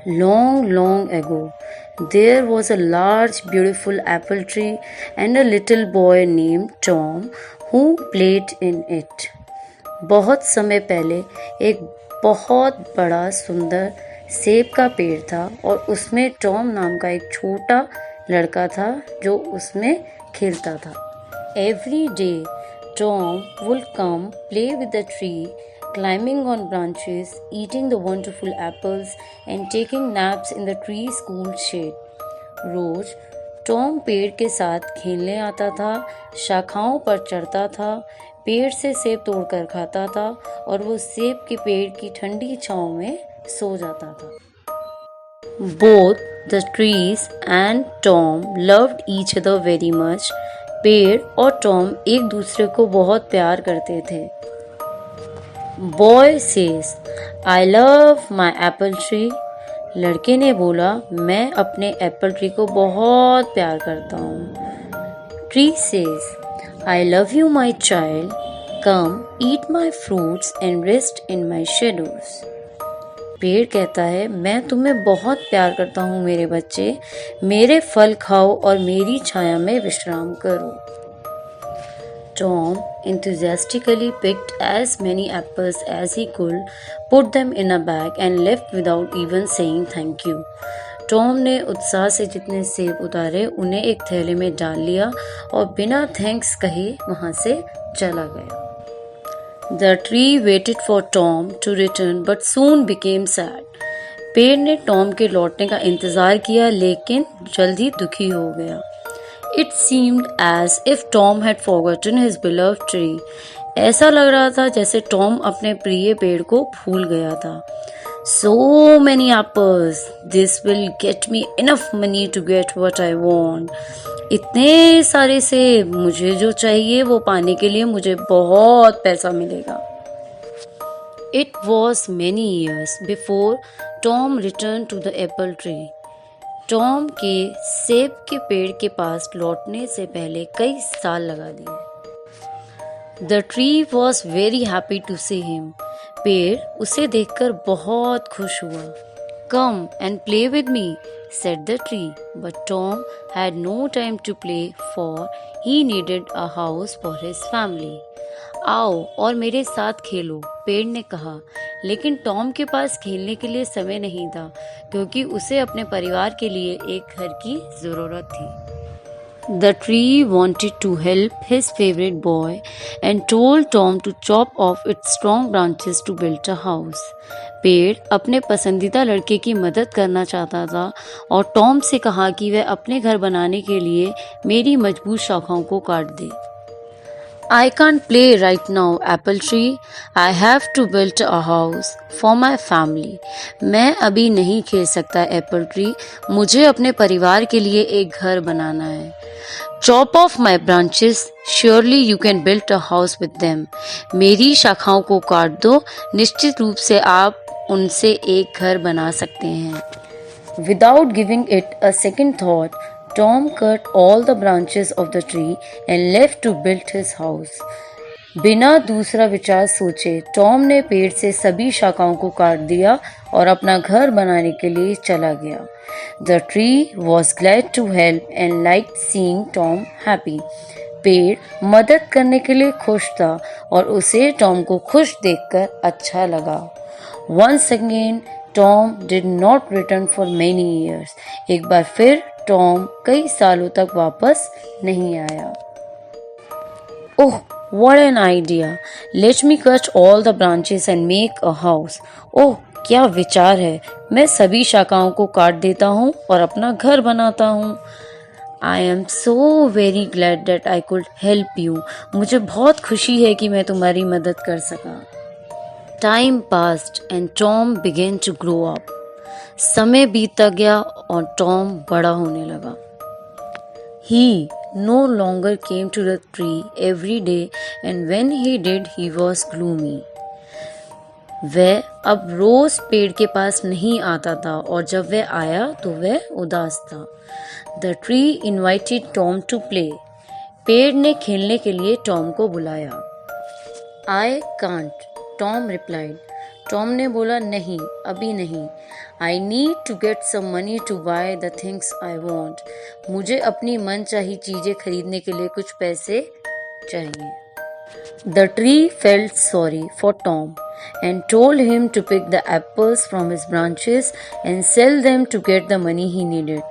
Long, long ago, there was a large, beautiful apple tree and a little boy named Tom who played in it. बहुत समय पहले एक बहुत बड़ा सुंदर सेब का पेड़ था और उसमें टॉम नाम का एक छोटा लड़का था जो उसमें खेलता था. Every day, Tom would come play with the tree, climbing on branches, eating the wonderful apples, and taking naps in the tree's cool shade. रोज टॉम पेड़ के साथ खेलने आता था, शाखाओं पर चढ़ता था, पेड़ से सेब तोड़कर खाता था और वो सेब के पेड़ की ठंडी छांव में सो जाता था. Both the trees and Tom loved each other very much. पेड़ और टॉम एक दूसरे को बहुत प्यार करते थे. Boy says, I love my apple tree. लड़के ने बोला, मैं अपने एप्पल ट्री को बहुत प्यार करता हूँ. Tree says, I love you my child. Come eat my fruits and rest in my shadows. पेड़ कहता है, मैं तुम्हें बहुत प्यार करता हूँ मेरे बच्चे, मेरे फल खाओ और मेरी छाया में विश्राम करो. Tom enthusiastically picked as many apples as he could, put them in a bag and left without even saying thank you. Tom ने उत्साह से जितने सेब उतारे उन्हें एक थैले में डाल लिया और बिना थैंक्स कहे वहां से चला गया. The tree waited for Tom to return but soon became sad. पेड़ ने टॉम के लौटने का इंतजार किया लेकिन जल्द ही दुखी हो गया. It seemed as if Tom had forgotten his beloved tree. ऐसा लग रहा था जैसे टॉम अपने प्रिय पेड़ को भूल गया था. So many apples. This will get me enough money to get what I want. इतने सारे सेब, मुझे जो चाहिए वो पाने के लिए मुझे बहुत पैसा मिलेगा. It was many years before Tom returned to the apple tree. Tom के सेब के पेड़ के पास लौटने से पहले कई साल लगा दिए. The tree was very happy to see him. पेड़ उसे देखकर बहुत खुश हुआ. Come and play with me, said the tree. But Tom had no time to play for he needed a house for his family. आओ और मेरे साथ खेलो, पेड़ ने कहा, लेकिन टॉम के पास खेलने के लिए समय नहीं था क्योंकि उसे अपने परिवार के लिए एक घर की जरूरत थी. The tree wanted to help his favorite boy and told Tom to chop off its strong branches to build a house. पेड़ अपने पसंदीदा लड़के की मदद करना चाहता था और टॉम से कहा कि वह अपने घर बनाने के लिए मेरी मजबूत शाखाओं को काट दे. I can't play right now, apple tree. I have to build a house for my family. मैं अभी नहीं खेल सकता एप्पल ट्री, मुझे अपने परिवार के लिए एक घर बनाना है. Chop off my branches, surely you can build a house with them. मेरी शाखाओं को काट दो, निश्चित रूप से आप उनसे एक घर बना सकते हैं. Without giving it a second thought, Tom cut all the branches of the tree and left to build his house. बिना दूसरा विचार सोचे टॉम ने पेड़ से सभी शाखाओं को काट दिया और अपना घर बनाने के लिए चला गया. The tree was glad to help and liked seeing Tom happy. पेड़ मदद करने के लिए खुश था और उसे टॉम को खुश देखकर अच्छा लगा. Once again, Tom did not return for many years. एक बार फिर टॉम कई सालों तक वापस नहीं आया. Oh, what an idea! Let me cut all the branches and make a house. ओह, क्या विचार है! मैं सभी शाखाओं को काट देता हूँ और अपना घर बनाता हूँ. I am so very glad that I could help you. मुझे बहुत खुशी है कि मैं तुम्हारी मदद कर सका. Time passed and Tom began to grow up. समय बीतता गया और टॉम बड़ा होने लगा. He no longer came to the tree every day and when he did he was gloomy. वह अब रोज पेड़ के पास नहीं आता था और जब वह आया तो वह उदास था. The tree invited Tom to play. पेड़ ने खेलने के लिए टॉम को बुलाया. I can't, Tom replied. Tom ने बोला, नहीं, अभी नहीं। I need to get some money to buy the things I want. मुझे अपनी मनचाही चीजें खरीदने के लिए कुछ पैसे चाहिए। The tree felt sorry for Tom and told him to pick the apples from his branches and sell them to get the money he needed.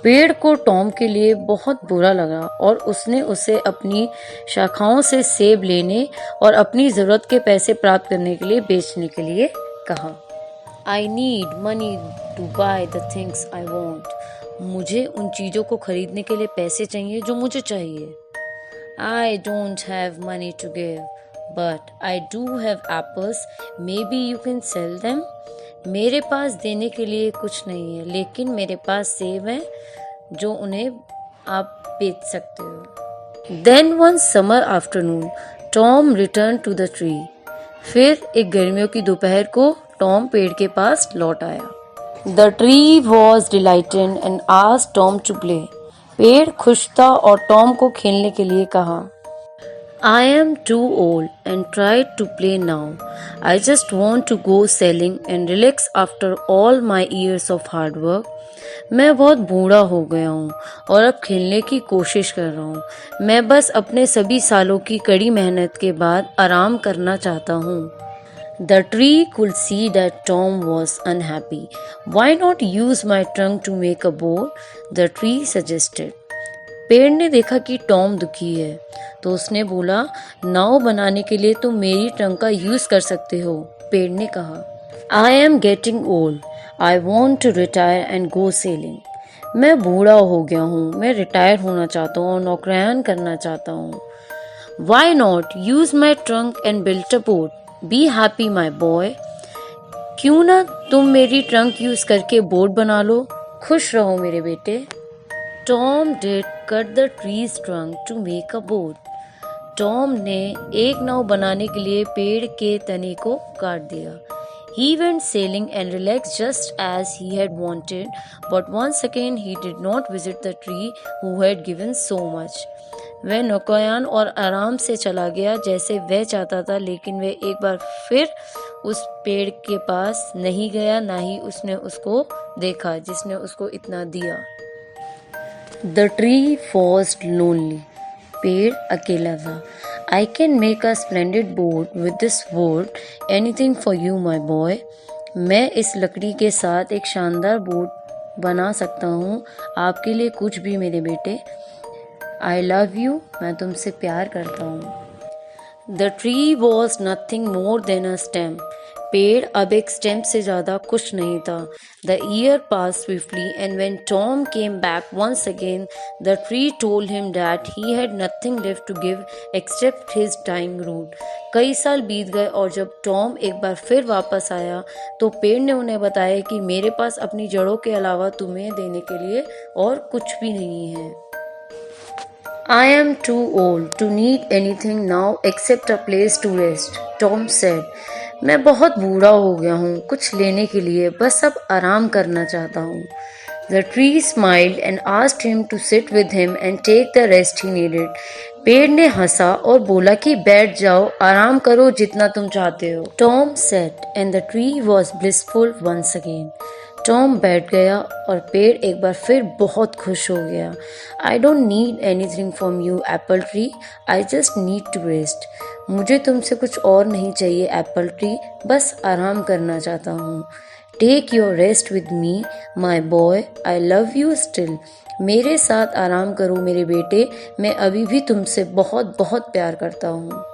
पेड़ को टॉम के लिए बहुत बुरा लगा और उसने उसे अपनी शाखाओं से सेब लेने और अपनी ज़रूरत के पैसे प्राप्त करने के लिए बेचने के लिए कहा। I need money to buy the things I want. मुझे उन चीज़ों को खरीदने के लिए पैसे चाहिए जो मुझे चाहिए। I don't have money to give, but I do have apples. Maybe you can sell them. मेरे पास देने के लिए कुछ नहीं है, लेकिन मेरे पास सेब हैं जो उन्हें आप बेच सकते हो। Then one summer afternoon, Tom returned to the tree. फिर एक गर्मियों की दोपहर को टॉम पेड़ के पास लौट आया। The tree was delighted and asked Tom to play. पेड़ खुश था और टॉम को खेलने के लिए कहा। I am too old and tried to play now. I just want to go sailing and relax after all my years of hard work. मैं बहुत बूढ़ा हो गया हूँ और अब खेलने की कोशिश कर रहा हूँ। मैं बस अपने सभी सालों की कड़ी मेहनत के बाद आराम करना चाहता हूँ। The tree could see that Tom was unhappy. Why not use my trunk to make a boat? The tree suggested. पेड़ ने देखा कि टॉम दुखी है, तो उसने बोला, नाव बनाने के लिए तुम मेरी ट्रंक का यूज कर सकते हो। पेड़ ने कहा, I am getting old. I want to retire and go sailing. मैं बूढ़ा हो गया हूँ, मैं रिटायर होना चाहता हूँ और नौकरियान करना चाहता हूँ। Why not use my trunk and build a boat? Be happy, my boy. क्यों ना तुम मेरी ट्रंक यूज करके बोट बना लो, खुश रहो मेरे बेटे। Tom did cut the tree's trunk to make a boat. Tom ने एक नाव बनाने के लिए पेड़ के तने को काट दिया। He went sailing and relaxed just as he had wanted, but once again he did not visit the tree who had given so much. वह नौकायान और आराम से चला गया जैसे वह चाहता था, लेकिन वह एक बार फिर उस पेड़ के पास नहीं गया, ना ही उसने उसको देखा जिसने उसको इतना दिया। The tree was lonely. पेड़ अकेला था। I can make a splendid boat with this wood. Anything for you, my boy. मैं इस लकड़ी के साथ एक शानदार बोट बना सकता हूँ, आपके लिए कुछ भी मेरे बेटे। I love you. मैं तुमसे प्यार करता हूँ। The tree was nothing more than a stem. पेड़ अब एक स्टेम से ज़्यादा कुछ नहीं था। The year passed swiftly, and when Tom came back once again, the tree told him that he had nothing left to give except his dying root. कई साल बीत गए और जब टॉम एक बार फिर वापस आया तो पेड़ ने उन्हें बताया कि मेरे पास अपनी जड़ों के अलावा तुम्हें देने के लिए और कुछ भी नहीं है। I am too old to need anything now except a place to rest, Tom said. मैं बहुत बूढ़ा हो गया हूँ कुछ लेने के लिए, बस अब आराम करना चाहता हूँ। The tree smiled and asked him to sit with him and take the rest he needed. पेड़ ने हंसा और बोला कि बैठ जाओ, आराम करो जितना तुम चाहते हो। Tom sat and the tree was blissful once again. Tom बैठ गया और पेड़ एक बार फिर बहुत खुश हो गया। I don't need anything from you, apple tree. I just need to rest. मुझे तुमसे कुछ और नहीं चाहिए एप्पल ट्री, बस आराम करना चाहता हूँ। Take your rest with me, my boy. I love you still. मेरे साथ आराम करो मेरे बेटे, मैं अभी भी तुमसे बहुत बहुत प्यार करता हूँ।